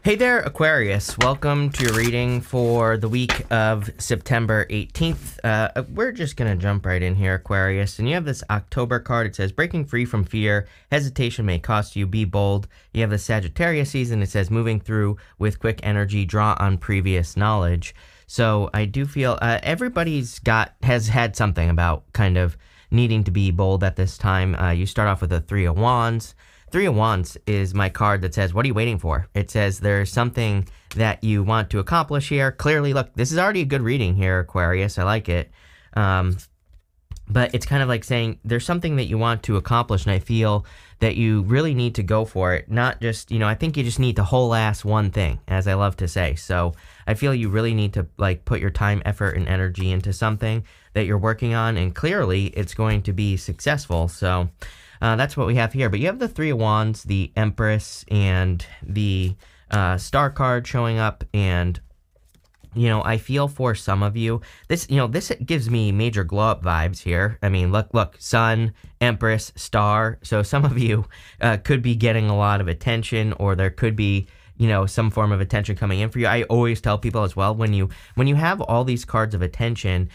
Hey there, Aquarius. Welcome to your reading for the week of September 18th. We're just going to jump right in here, Aquarius. And you have this October card. It says, breaking free from fear. Hesitation may cost you. Be bold. You have the Sagittarius season. It says, moving through with quick energy. Draw on previous knowledge. So I do feel has had something about kind of needing to be bold at this time. You start off with the Three of Wands. Three of Wands is my card that says, what are you waiting for? It says there's something that you want to accomplish here. Clearly, look, this is already a good reading here, Aquarius. I like it. But it's kind of like saying there's something that you want to accomplish, and I feel that you really need to go for it. Not just, I think you just need to whole ass one thing, as I love to say. So I feel you really need to put your time, effort, and energy into something that you're working on, and clearly it's going to be successful. So that's what we have here. But you have the Three of Wands, the Empress, and the Star card showing up. And, I feel for some of you, this gives me major glow up vibes here. I mean, look, Sun, Empress, Star. So some of you could be getting a lot of attention, or there could be some form of attention coming in for you. I always tell people as well, when you have all these cards of attention,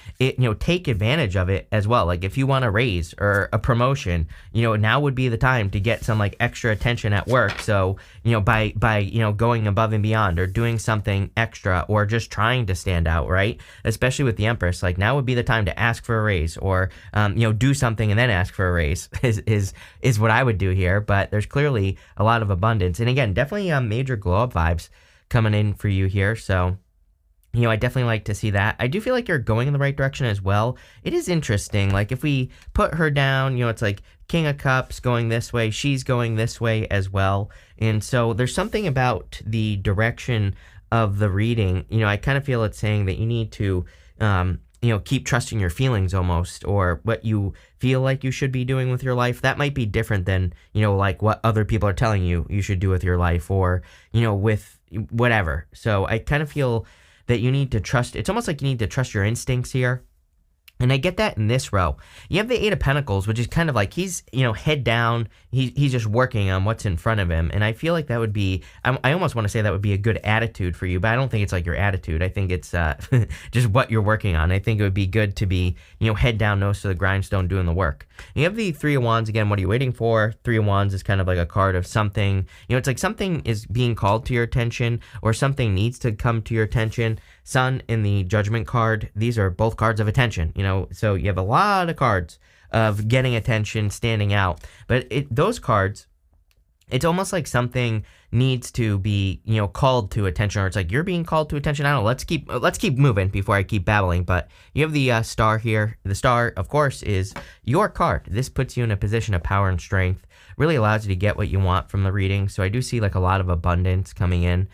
take advantage of it as well. Like if you want a raise or a promotion, now would be the time to get some extra attention at work. So, by going above and beyond, or doing something extra, or just trying to stand out, right? Especially with the Empress, now would be the time to ask for a raise, or, do something and then ask for a raise is what I would do here. But there's clearly a lot of abundance. And again, definitely major glow up vibes coming in for you here. So, I definitely like to see that. I do feel like you're going in the right direction as well. It is interesting. If we put her down, it's like King of Cups going this way. She's going this way as well. And so there's something about the direction of the reading. I kind of feel it's saying that you need to, keep trusting your feelings almost, or what you feel like you should be doing with your life. That might be different than, what other people are telling you should do with your life, or, with whatever. So I kind of feel that you need to trust. It's almost like you need to trust your instincts here. And I get that in this row. You have the Eight of Pentacles, which is kind of like he's, head down. He's just working on what's in front of him. And I feel like that would be, I almost want to say that would be a good attitude for you, but I don't think it's like your attitude. I think it's just what you're working on. I think it would be good to be, head down, nose to the grindstone, doing the work. You have the Three of Wands again. What are you waiting for? Three of Wands is kind of like a card of something. It's like something is being called to your attention, or something needs to come to your attention. Sun in the Judgment card. These are both cards of attention, so you have a lot of cards of getting attention, standing out. But those cards, it's almost like something needs to be, called to attention, or it's like you're being called to attention. I don't know. Let's keep moving before I keep babbling. But you have the Star here. The Star, of course, is your card. This puts you in a position of power and strength. Really allows you to get what you want from the reading. So I do see a lot of abundance coming in.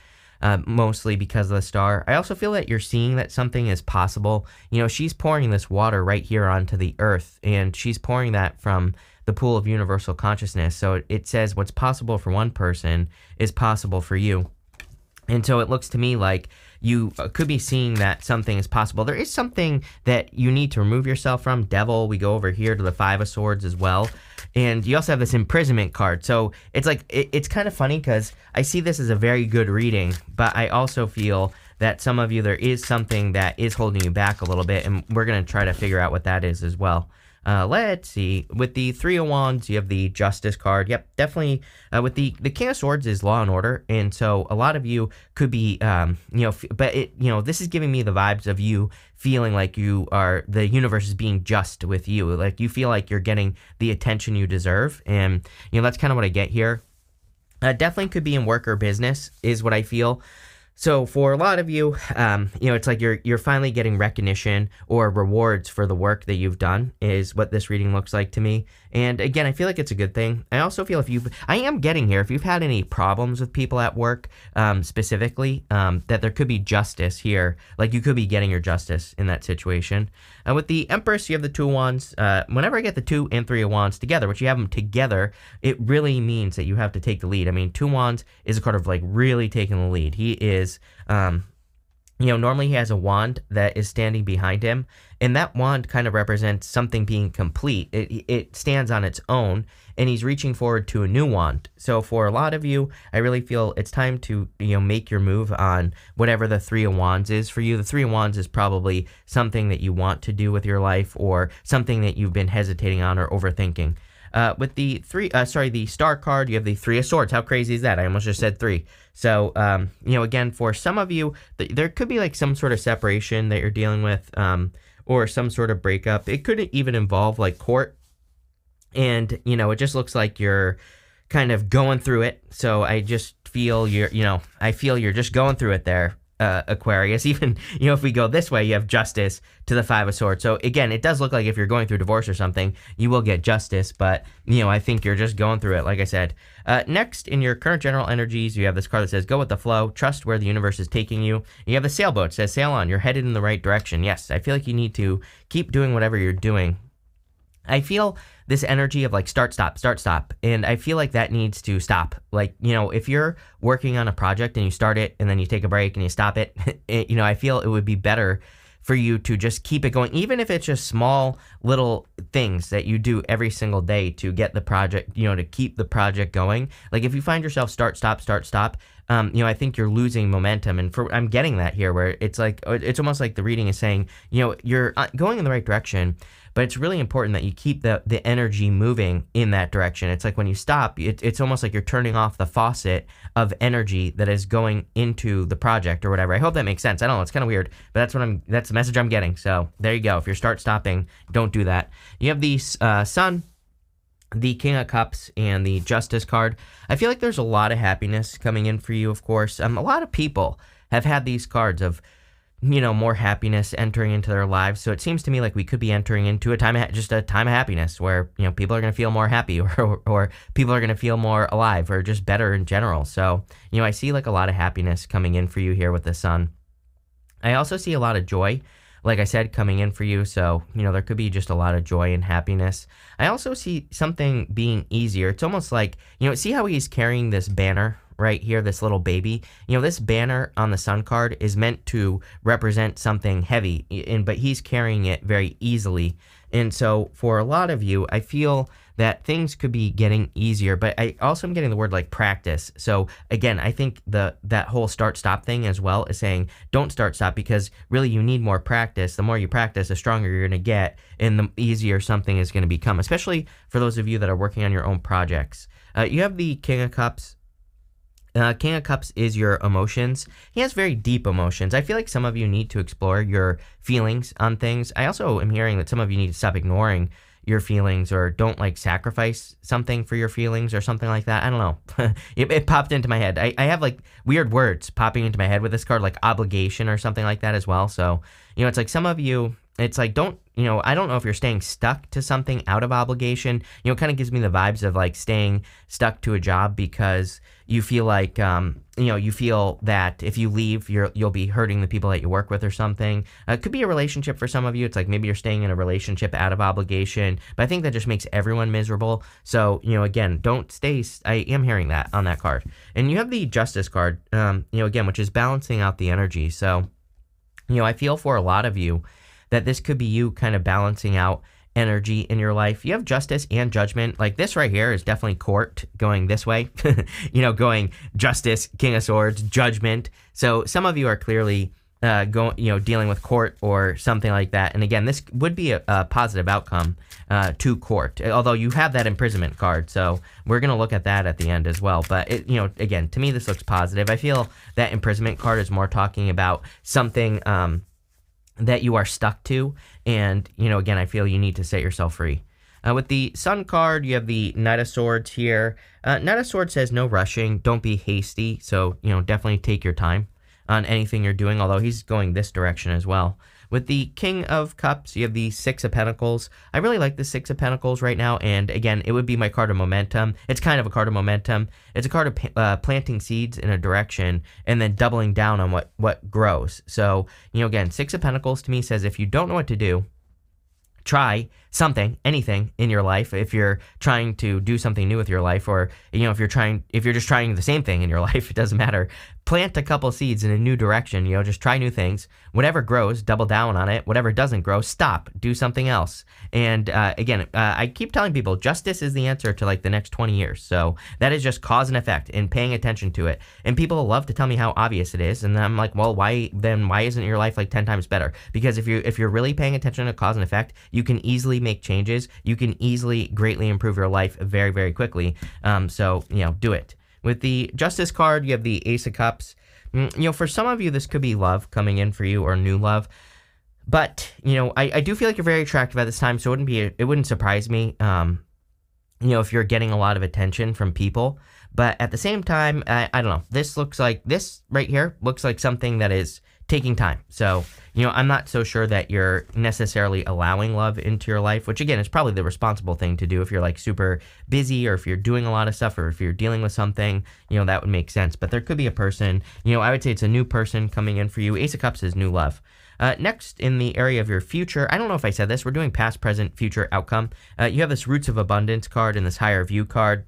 Mostly because of the Star. I also feel that you're seeing that something is possible. She's pouring this water right here onto the earth, and she's pouring that from the pool of universal consciousness. So it says what's possible for one person is possible for you. And so it looks to me like you could be seeing that something is possible. There is something that you need to remove yourself from. Devil, we go over here to the Five of Swords as well. And you also have this imprisonment card. So it's it's kind of funny because I see this as a very good reading, but I also feel that some of you, there is something that is holding you back a little bit, and we're going to try to figure out what that is as well. Let's see. With the Three of Wands, you have the Justice card. Yep, definitely. With the King of Swords is law and order, and so a lot of you could be, but this is giving me the vibes of you feeling like the universe is being just with you. Like you feel like you're getting the attention you deserve, and that's kind of what I get here. Definitely could be in work or business is what I feel. So for a lot of you, it's like you're finally getting recognition or rewards for the work that you've done is what this reading looks like to me. And again, I feel like it's a good thing. I also feel if you've had any problems with people at work, specifically, that there could be justice here. Like you could be getting your justice in that situation. With the Empress, you have the Two of Wands. Whenever I get the Two and Three of Wands together, which you have them together, it really means that you have to take the lead. I mean, Two of Wands is a card of really taking the lead. He is, Normally he has a wand that is standing behind him, and that wand kind of represents something being complete. It stands on its own, and he's reaching forward to a new wand. So for a lot of you, I really feel it's time to, make your move on whatever the Three of Wands is for you. The Three of Wands is probably something that you want to do with your life, or something that you've been hesitating on or overthinking. With the the star card, you have the Three of Swords. How crazy is that? I almost just said three. So, again, for some of you, there could be like some sort of separation that you're dealing with, or some sort of breakup. It could even involve like court. And, it just looks like you're kind of going through it. So I just feel I feel you're just going through it there. Aquarius. Even, if we go this way, you have justice to the Five of Swords. So again, it does look like if you're going through divorce or something, you will get justice, but, I think you're just going through it, like I said. Next, in your current general energies, you have this card that says, go with the flow, trust where the universe is taking you. You have the sailboat, it says, sail on, you're headed in the right direction. Yes, I feel like you need to keep doing whatever you're doing. I feel this energy of like start, stop. And I feel like that needs to stop. Like, if you're working on a project and you start it and then you take a break and you stop it, I feel it would be better for you to just keep it going, even if it's just small little things that you do every single day to get the project, to keep the project going. Like if you find yourself start, stop, I think you're losing momentum. And I'm getting that here where it's like, it's almost like the reading is saying, you're going in the right direction, but it's really important that you keep the energy moving in that direction. It's like when you stop, it's almost like you're turning off the faucet of energy that is going into the project or whatever. I hope that makes sense. I don't know, it's kind of weird, but that's the message I'm getting. So there you go. If you're stopping, don't do that. You have the Sun, the King of Cups, and the Justice card. I feel like there's a lot of happiness coming in for you, of course. A lot of people have had these cards of, more happiness entering into their lives. So it seems to me like we could be entering into a time of happiness where, people are going to feel more happy or people are going to feel more alive or just better in general. So, I see like a lot of happiness coming in for you here with the Sun. I also see a lot of joy, like I said, coming in for you. So, there could be just a lot of joy and happiness. I also see something being easier. It's almost like, see how he's carrying this banner right here, this little baby. This banner on the Sun card is meant to represent something heavy, but he's carrying it very easily. And so for a lot of you, I feel that things could be getting easier, but I also am getting the word like practice. So again, I think that whole start-stop thing as well is saying don't start-stop, because really you need more practice. The more you practice, the stronger you're going to get and the easier something is going to become, especially for those of you that are working on your own projects. You have the King of Cups. King of Cups is your emotions. He has very deep emotions. I feel like some of you need to explore your feelings on things. I also am hearing that some of you need to stop ignoring your feelings, or don't like sacrifice something for your feelings or something like that. I don't know. It popped into my head. I have like weird words popping into my head with this card, like obligation or something like that as well. So, it's like some of you, it's like I don't know if you're staying stuck to something out of obligation. It kind of gives me the vibes of like staying stuck to a job because you feel like, you feel that if you leave, you'll be hurting the people that you work with or something. It could be a relationship for some of you. It's like maybe you're staying in a relationship out of obligation, but I think that just makes everyone miserable. So, again, don't stay. I am hearing that on that card. And you have the Justice card, again, which is balancing out the energy. So, I feel for a lot of you that this could be you kind of balancing out energy in your life. You have Justice and Judgment. Like this right here is definitely court going this way, going Justice, King of Swords, Judgment. So some of you are clearly dealing with court or something like that. And again, this would be a positive outcome to court, although you have that imprisonment card. So we're going to look at that at the end as well. But again, to me, this looks positive. I feel that imprisonment card is more talking about something that you are stuck to. And, again, I feel you need to set yourself free. With the Sun card, you have the Knight of Swords here. Knight of Swords says no rushing. Don't be hasty. So, definitely take your time on anything you're doing, although he's going this direction as well. With the King of Cups, you have the Six of Pentacles. I really like the Six of Pentacles right now, and again, it would be my card of momentum. It's kind of a card of momentum. It's a card of planting seeds in a direction and then doubling down on what grows. So, again, Six of Pentacles to me says if you don't know what to do, try something, anything in your life. If you're trying to do something new with your life, or if you're just trying the same thing in your life, it doesn't matter. Plant a couple seeds in a new direction. Just try new things. Whatever grows, double down on it. Whatever doesn't grow, stop. Do something else. And again, I keep telling people justice is the answer to like the next 20 years. So that is just cause and effect and paying attention to it. And people love to tell me how obvious it is. And I'm like, well, why isn't your life like 10 times better? Because if you're really paying attention to cause and effect, you can easily make changes. You can easily greatly improve your life very, very quickly. So do it. With the Justice card, you have the Ace of Cups. For some of you, this could be love coming in for you, or new love. But, I do feel like you're very attractive at this time, so it wouldn't surprise me, if you're getting a lot of attention from people. But at the same time, I don't know. This right here looks like something that is taking time. So, I'm not so sure that you're necessarily allowing love into your life, which again is probably the responsible thing to do if you're like super busy, or if you're doing a lot of stuff, or if you're dealing with something, that would make sense. But there could be a person, I would say it's a new person coming in for you. Ace of Cups is new love. Next, in the area of your future, I don't know if I said this, we're doing past, present, future, outcome. You have this Roots of Abundance card and this Higher View card.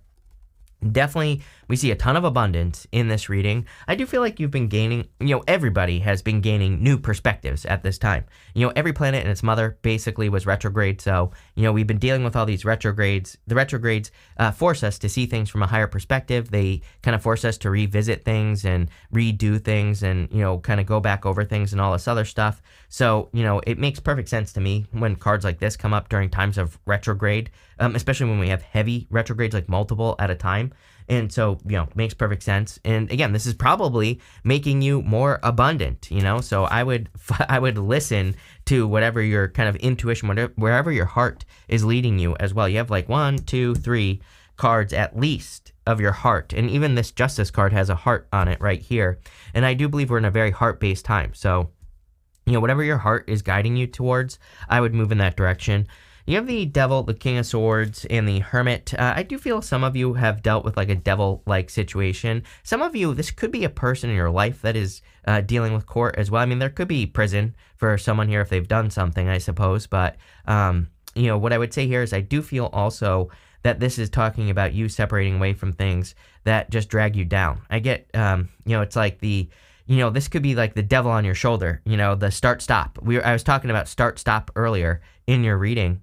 Definitely, we see a ton of abundance in this reading. I do feel like you've been gaining, everybody has been gaining new perspectives at this time. Every planet and its mother basically was retrograde. So, we've been dealing with all these retrogrades. The retrogrades force us to see things from a higher perspective. They kind of force us to revisit things and redo things and, kind of go back over things and all this other stuff. So, it makes perfect sense to me when cards like this come up during times of retrograde, especially when we have heavy retrogrades, like multiple at a time. And so, makes perfect sense. And again, this is probably making you more abundant, so I would listen to whatever your kind of intuition, wherever your heart is leading you as well. You have like 1, 2, 3 cards at least of your heart. And even this Justice card has a heart on it right here. And I do believe we're in a very heart-based time. So, whatever your heart is guiding you towards, I would move in that direction. You have the Devil, the King of Swords, and the Hermit. I do feel some of you have dealt with like a devil-like situation. Some of you, this could be a person in your life that is dealing with court as well. I mean, there could be prison for someone here if they've done something, I suppose. But, what I would say here is I do feel also that this is talking about you separating away from things that just drag you down. I get, it's like this could be like the devil on your shoulder, the start-stop. I was talking about start-stop earlier in your reading.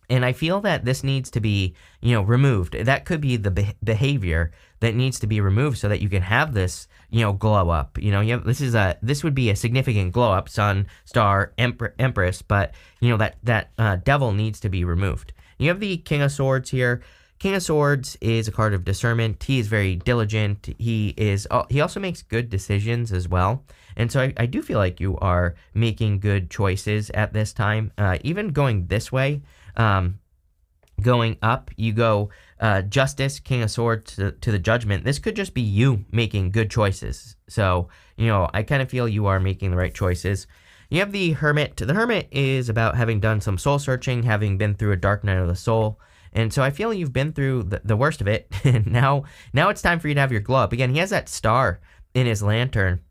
And I feel that this needs to be, removed. That could be the behavior that needs to be removed so that you can have this, glow up. This would be a significant glow up, Sun, Star, Empress, but that devil needs to be removed. You have the King of Swords here. King of Swords is a card of discernment. He is very diligent. He also makes good decisions as well. And so I do feel like you are making good choices at this time. Even going this way, going up, you go Justice, King of Swords to the Judgment. This could just be you making good choices. So, I kind of feel you are making the right choices. You have the Hermit. The Hermit is about having done some soul searching, having been through a dark night of the soul. And so I feel you've been through the worst of it. And now it's time for you to have your glow up. Again, he has that star in his lantern.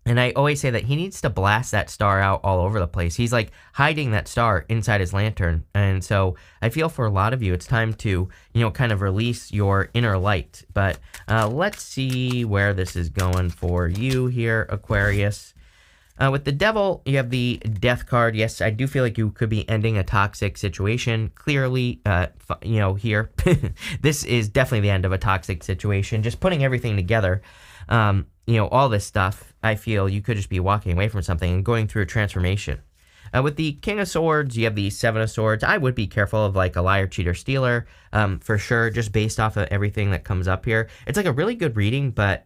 And I always say that he needs to blast that star out all over the place. He's like hiding that star inside his lantern. And so I feel for a lot of you, it's time to, kind of release your inner light. But let's see where this is going for you here, Aquarius. With the Devil, you have the Death card. Yes, I do feel like you could be ending a toxic situation. Clearly, here, this is definitely the end of a toxic situation. Just putting everything together, all this stuff, I feel you could just be walking away from something and going through a transformation. With the King of Swords, you have the Seven of Swords. I would be careful of like a liar, cheater, stealer, for sure, just based off of everything that comes up here. It's like a really good reading, but,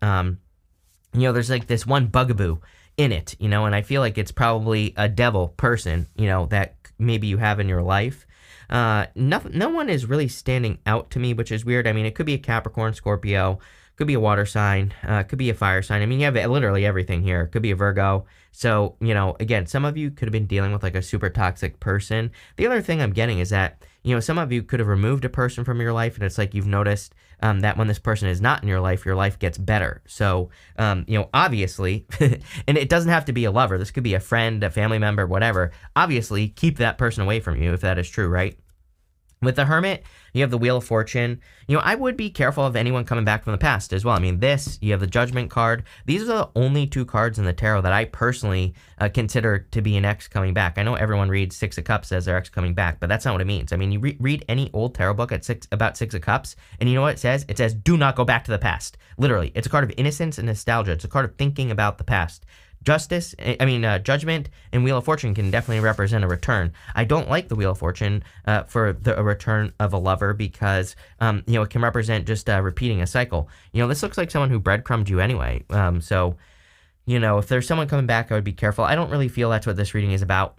there's like this one bugaboo in it, and I feel like it's probably a devil person, that maybe you have in your life. No one is really standing out to me, which is weird. I mean, it could be a Capricorn, Scorpio, could be a water sign, could be a fire sign. I mean, you have literally everything here. It could be a Virgo. So, again, some of you could have been dealing with like a super toxic person. The other thing I'm getting is that, some of you could have removed a person from your life, and it's like you've noticed that when this person is not in your life gets better. So, obviously, and it doesn't have to be a lover. This could be a friend, a family member, whatever. Obviously, keep that person away from you if that is true, right? With the Hermit, you have the Wheel of Fortune. I would be careful of anyone coming back from the past as well. I mean, you have the Judgment card. These are the only two cards in the tarot that I personally consider to be an ex coming back. I know everyone reads Six of Cups as their ex coming back, but that's not what it means. I mean, you read any old tarot book about Six of Cups, and you know what it says? It says, do not go back to the past. Literally, it's a card of innocence and nostalgia. It's a card of thinking about the past. Judgment and Wheel of Fortune can definitely represent a return. I don't like the Wheel of Fortune for a return of a lover because, it can represent just repeating a cycle. This looks like someone who breadcrumbed you anyway. So, if there's someone coming back, I would be careful. I don't really feel that's what this reading is about.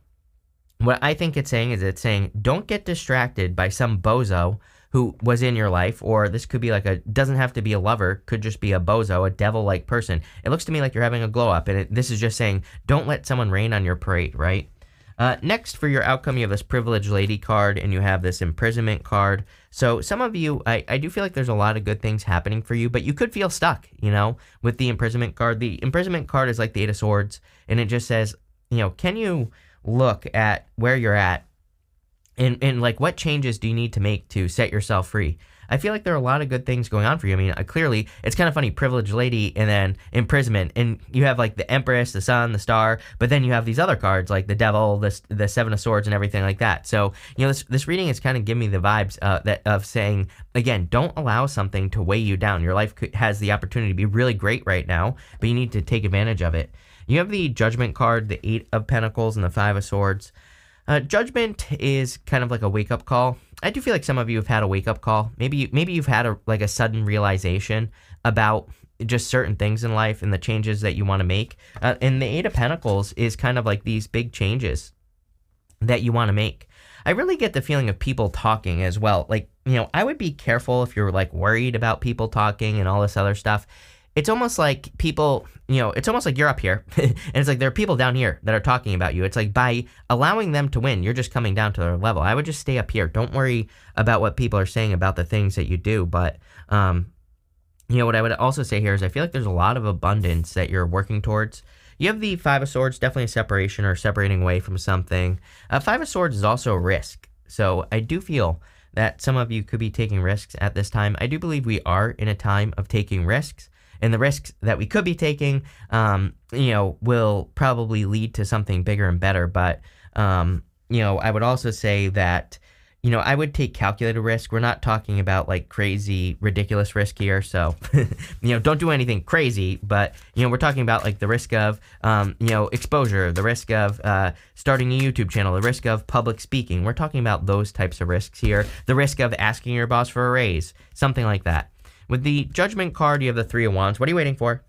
What I think it's saying, don't get distracted by some bozo who was in your life, or this could be doesn't have to be a lover, could just be a bozo, a devil-like person. It looks to me like you're having a glow-up, and this is just saying, don't let someone rain on your parade, right? Next, for your outcome, you have this Privileged Lady card, and you have this Imprisonment card. So some of you, I do feel like there's a lot of good things happening for you, but you could feel stuck, with the Imprisonment card. The Imprisonment card is like the Eight of Swords, and it just says, can you look at where you're at, and what changes do you need to make to set yourself free? I feel like there are a lot of good things going on for you. I mean, clearly, it's kind of funny, Privileged Lady and then Imprisonment, and you have the Empress, the Sun, the Star, but then you have these other cards like the Devil, the Seven of Swords, and everything like that. So, this reading is kind of giving me the vibes of saying, again, don't allow something to weigh you down. Your life has the opportunity to be really great right now, but you need to take advantage of it. You have the Judgment card, the Eight of Pentacles, and the Five of Swords. Judgment is kind of like a wake-up call. I do feel like some of you have had a wake-up call. Maybe you've had a sudden realization about just certain things in life and the changes that you want to make. And the Eight of Pentacles is kind of like these big changes that you want to make. I really get the feeling of people talking as well. I would be careful if you're worried about people talking and all this other stuff. It's almost like people, it's almost like you're up here and it's like there are people down here that are talking about you. It's like by allowing them to win, you're just coming down to their level. I would just stay up here. Don't worry about what people are saying about the things that you do. But, what I would also say here is I feel like there's a lot of abundance that you're working towards. You have the Five of Swords, definitely a separation or separating away from something. Five of Swords is also a risk. So I do feel that some of you could be taking risks at this time. I do believe we are in a time of taking risks. And the risks that we could be taking, will probably lead to something bigger and better. But, I would also say that, I would take calculated risk. We're not talking about crazy, ridiculous risk here. So, don't do anything crazy. But, we're talking about the risk of, exposure, the risk of starting a YouTube channel, the risk of public speaking. We're talking about those types of risks here. The risk of asking your boss for a raise, something like that. With the Judgment card, you have the Three of Wands. What are you waiting for?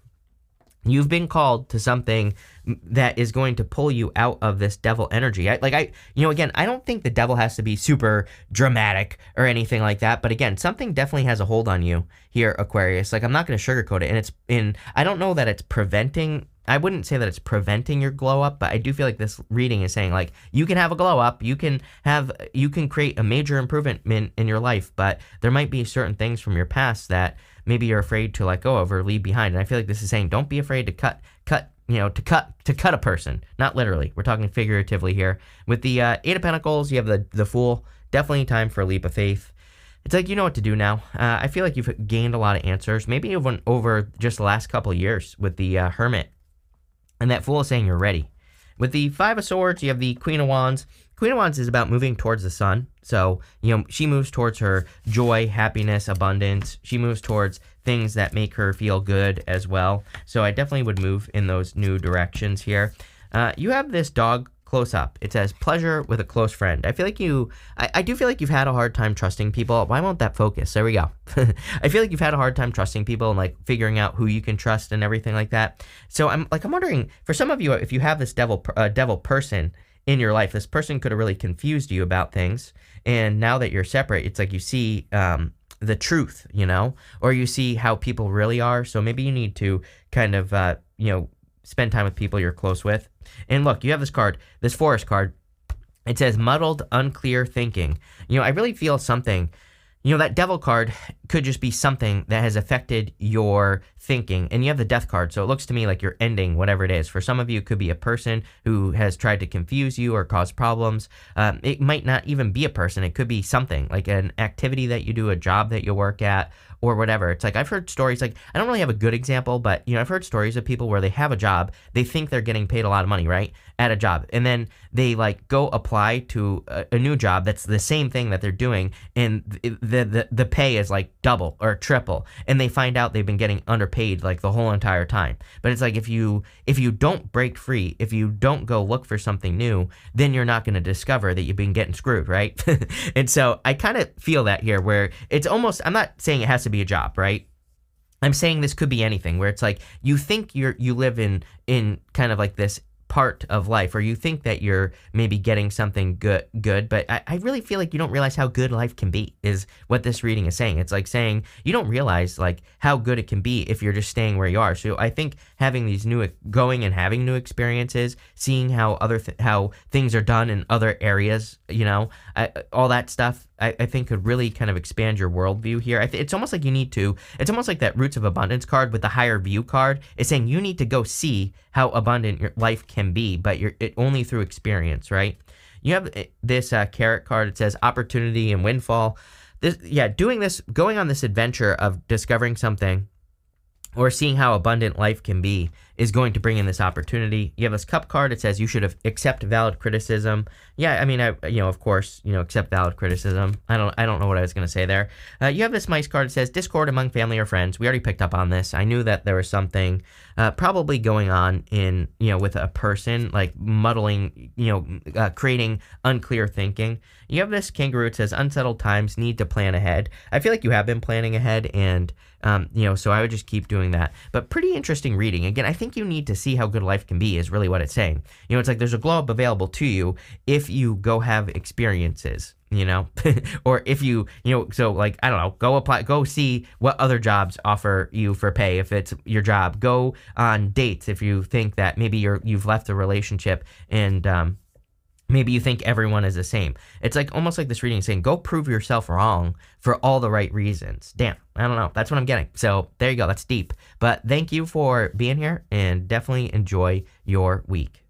You've been called to something that is going to pull you out of this devil energy. Again, I don't think the devil has to be super dramatic or anything like that. But again, something definitely has a hold on you here, Aquarius. I'm not going to sugarcoat it. And I don't know that it's preventing. I wouldn't say that it's preventing your glow up, but I do feel like this reading is saying you can have a glow up, you can create a major improvement in your life, but there might be certain things from your past that maybe you're afraid to let go of or leave behind. And I feel like this is saying don't be afraid to cut a person, not literally. We're talking figuratively here. With the Eight of Pentacles, you have the Fool. Definitely time for a leap of faith. It's you know what to do now. I feel like you've gained a lot of answers, maybe over just the last couple of years with the Hermit. And that Fool is saying you're ready. With the Five of Swords, you have the Queen of Wands. Queen of Wands is about moving towards the sun. So, she moves towards her joy, happiness, abundance. She moves towards things that make her feel good as well. So I definitely would move in those new directions here. You have this dog close up. It says pleasure with a close friend. I feel like I do feel like you've had a hard time trusting people. Why won't that focus? There we go. I feel like you've had a hard time trusting people and figuring out who you can trust and everything like that. So I'm wondering, for some of you, if you have this devil person in your life, this person could have really confused you about things. And now that you're separate, it's you see the truth, or you see how people really are. So maybe you need to kind of, spend time with people you're close with. And look, you have this card, this Forest card. It says muddled, unclear thinking. I really feel something, That devil card could just be something that has affected your thinking. And you have the death card. So it looks to me like you're ending whatever it is. For some of you, it could be a person who has tried to confuse you or cause problems. It might not even be a person. It could be something like an activity that you do, a job that you work at, or whatever. It's like I've heard stories, like I don't really have a good example, but I've heard stories of people where they have a job, they think they're getting paid a lot of money, right, at a job, and then they like go apply to a new job that's the same thing that they're doing, and the pay is like double or triple, and they find out they've been getting underpaid like the whole entire time. But it's like if you don't break free, if you don't go look for something new, then you're not going to discover that you've been getting screwed, right? And so I kind of feel that here, where it's almost, I'm not saying it has to be a job, right? I'm saying this could be anything, where it's like you think you live in kind of like this part of life, or you think that you're maybe getting something good, but I really feel like you don't realize how good life can be, is what this reading is saying. It's like saying you don't realize like how good it can be if you're just staying where you are. So I think having these going and having new experiences, seeing how how things are done in other areas, all that stuff, I think could really kind of expand your worldview here. It's almost like it's almost like that Roots of Abundance card with the higher view card is saying you need to go see how abundant your life can be, but only through experience, right? You have this Carrot card. It says opportunity and windfall. Going on this adventure of discovering something or seeing how abundant life can be is going to bring in this opportunity. You have this Cup card. It says you should accept valid criticism. Yeah, I mean, of course, accept valid criticism. I don't know what I was going to say there. You have this Mice card. It says discord among family or friends. We already picked up on this. I knew that there was something probably going on with a person, like muddling, creating unclear thinking. You have this Kangaroo. It says unsettled times, need to plan ahead. I feel like you have been planning ahead, and so I would just keep doing that. But pretty interesting reading. Again, I think you need to see how good life can be is really what it's saying. It's like there's a glow up available to you if you go have experiences, or if so like, I don't know, go apply, go see what other jobs offer you for pay if it's your job. Go on dates if you think that maybe you've left a relationship and maybe you think everyone is the same. It's like almost like this reading is saying, go prove yourself wrong for all the right reasons. Damn, I don't know. That's what I'm getting. So there you go. That's deep. But thank you for being here, and definitely enjoy your week.